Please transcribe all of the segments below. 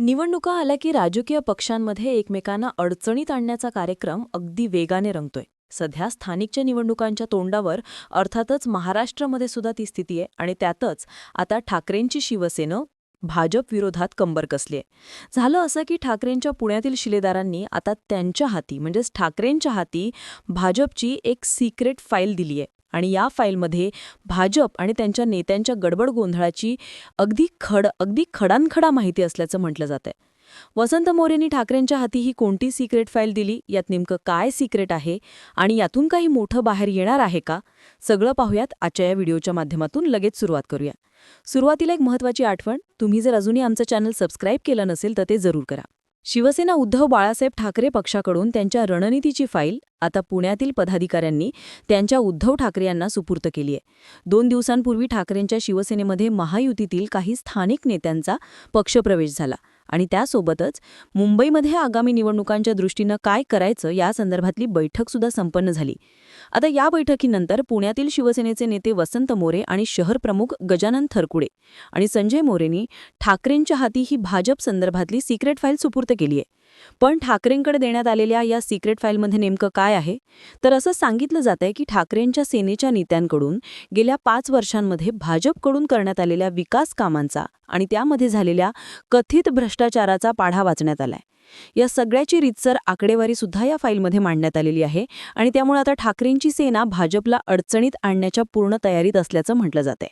निवडणुका आल्या की राजकीय पक्षांमध्ये एकमेकांना अडचणीत आणण्याचा कार्यक्रम अगदी वेगाने रंगतोय. सध्या स्थानिकच्या निवडणुकांच्या तोंडावर अर्थातच महाराष्ट्रामध्ये सुद्धा ती स्थिती आहे आणि त्यातच आता ठाकरेंची शिवसेना भाजप विरोधात कंबर कसली आहे. झालं असं की ठाकरेंच्या पुण्यातील शिलेदारांनी आता त्यांच्या हाती म्हणजेच ठाकरेंच्या हाती भाजपची एक सिक्रेट फाईल दिली आहे आणि या फाईलमध्ये भाजप आणि त्यांच्या नेत्यांच्या गडबड गोंधळाची अगदी खडानखडा माहिती असल्याचं म्हटलं जातंय. वसंत मोरेंनी ठाकरेंच्या हाती ही कोणती सिक्रेट फाईल दिली, यात नेमकं काय सिक्रेट आहे आणि यातून काही मोठं बाहेर येणार आहे का, सगळं पाहूयात आजच्या या व्हिडिओच्या माध्यमातून. लगेच सुरुवात करूया. सुरुवातीला एक महत्त्वाची आठवण, तुम्ही जर अजूनही आमचं चॅनल सबस्क्राईब केलं नसेल तर ते जरूर करा. शिवसेना उद्धव बाळासाहेब ठाकरे पक्षाकडून त्यांच्या रणनीतीची फाईल आता पुण्यातील पदाधिकाऱ्यांनी त्यांच्या उद्धव ठाकरे यांना सुपूर्द केली आहे. 2 दिवसांपूर्वी ठाकरेंच्या शिवसेनेमध्ये महायुतीतील काही स्थानिक नेत्यांचा पक्षप्रवेश झाला आणि त्यासोबतच मुंबईमध्ये आगामी निवडणुकांच्या दृष्टीनं काय करायचं या संदर्भातली बैठकसुद्धा संपन्न झाली. आता या बैठकीनंतर पुण्यातील शिवसेनेचे नेते वसंत मोरे आणि शहर प्रमुख गजानन थरकुडे आणि संजय मोरेंनी ठाकरेंच्या हाती ही भाजप संदर्भातली सिक्रेट फाईल सुपूर्द केली आहे. पण ठाकरेंकडे देण्यात आलेल्या या सिक्रेट फाईलमध्ये नेमकं काय आहे, तर असं सांगितलं जातंय की ठाकरेंच्या सेनेच्या नेत्यांकडून गेल्या 5 वर्षांमध्ये भाजपकडून करण्यात आलेल्या विकास कामांचा आणि त्यामध्ये झालेल्या कथित भ्रष्टाचाराचा पाढा वाचण्यात आलाय. या सगळ्याची रीतसर आकडेवारी सुद्धा या फाईलमध्ये मांडण्यात आलेली आहे आणि त्यामुळे आता ठाकरेंची सेना भाजपला अडचणीत आणण्याच्या पूर्ण तयारीत असल्याचं म्हटलं जातंय.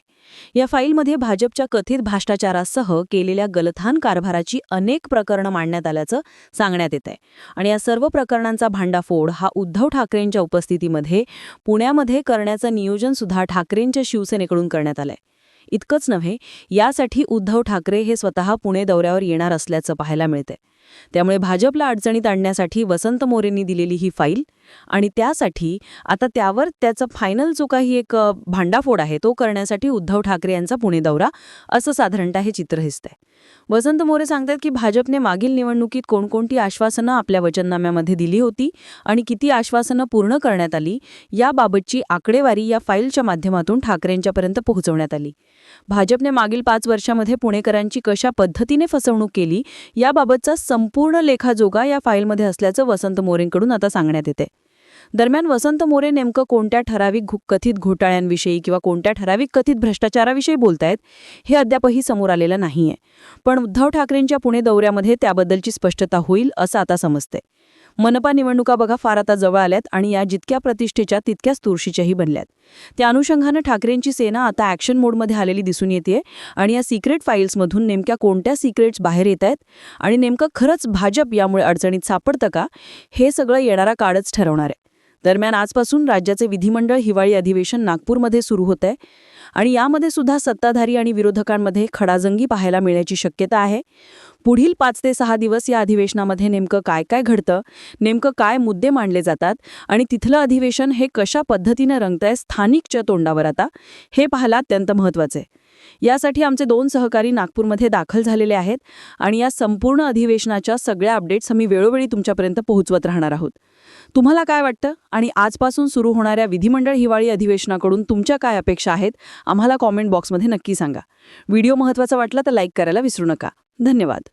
या फाईलमध्ये भाजपच्या कथित भ्रष्टाचारासह केलेल्या गलथान कारभाराची अनेक प्रकरणं मांडण्यात आल्याचं सांगण्यात येतंय आणि या सर्व प्रकरणांचा भांडाफोड हा उद्धव ठाकरेंच्या उपस्थितीमध्ये पुण्यामध्ये करण्याचं नियोजन सुद्धा ठाकरेंच्या शिवसेनेकडून करण्यात आलंय. इतकंच नव्हे, यासाठी उद्धव ठाकरे हे स्वतः पुणे दौऱ्यावर येणार असल्याचं पाहायला मिळतंय. त्यामुळे भाजपला अडचणीत आणण्यासाठी वसंत मोरेंनी दिलेली ही फाईल आणि त्यासाठी आता त्यावर त्याचा फायनल जो काही एक भांडाफोड आहे तो करण्यासाठी उद्धव ठाकरे यांचा पुणे दौरा, असं साधारणतः हे चित्र दिसतंय. वसंत मोरे सांगतात की भाजपने मागील निवडणुकीत कोणकोणती आश्वासनं आपल्या वचननाम्यामध्ये दिली होती आणि किती आश्वासनं पूर्ण करण्यात आली याबाबतची आकडेवारी या फाईलच्या माध्यमातून ठाकरेंच्यापर्यंत पोहोचवण्यात आली. भाजपने मागील 5 वर्षांमध्ये पुणेकरांची कशा पद्धतीने फसवणूक केली याबाबतचा संपूर्ण लेखाजोगा या फाईलमध्ये असल्याचं वसंत मोरेंकडून आता सांगण्यात येते. दरम्यान वसंत मोरे नेमकं कोणत्या ठराविक कथित घोटाळ्यांविषयी किंवा कोणत्या ठराविक कथित भ्रष्टाचाराविषयी बोलतायत हे अद्यापही समोर आलेलं नाहीये. पण उद्धव ठाकरेंच्या पुणे दौऱ्यामध्ये त्याबद्दलची स्पष्टता होईल असं आता समजतंय. मनपा निवडणुका बघा फार आता जवळ आल्यात आणि या जितक्या प्रतिष्ठेच्या तितक्याच तुळशीच्याही बनल्यात. त्या अनुषंगानं ठाकरेंची सेना आता ॲक्शन मोडमध्ये आलेली दिसून येते आणि या सिक्रेट फाईल्समधून नेमक्या कोणत्या सिक्रेट्स बाहेर येत आहेत आणि नेमकं खरंच भाजप यामुळे अडचणीत सापडतं का, हे सगळं येणारा काळच ठरवणार आहे. दरम्यान आजपासून राज्याचे विधिमंडळ हिवाळी अधिवेशन नागपूरमध्ये सुरू होत आहे आणि यामध्ये सुद्धा सत्ताधारी आणि विरोधकांमध्ये खडाजंगी पाहायला मिळण्याची शक्यता आहे. पुढील 5 ते 6 दिवस या अधिवेशनामध्ये नेमकं काय काय घडतं, नेमकं काय मुद्दे मांडले जातात आणि तिथलं अधिवेशन हे कशा पद्धतीनं रंगतंय स्थानिकच्या तोंडावर आता, हे पाहायला अत्यंत महत्त्वाचं आहे. यासाठी आमचे 2 सहकारी नागपूरमध्ये दाखल झालेले आहेत आणि या संपूर्ण अधिवेशनाच्या सगळ्या अपडेट्स आम्ही वेळोवेळी तुमच्यापर्यंत पोहोचवत राहणार आहोत. तुम्हाला काय वाटतं आणि आजपासून सुरू होणाऱ्या विधिमंडळ हिवाळी अधिवेशनाकडून तुमच्या काय अपेक्षा आहेत, आम्हाला कॉमेंट बॉक्समध्ये नक्की सांगा. व्हिडिओ महत्त्वाचा वाटला तर लाईक करायला विसरू नका. धन्यवाद.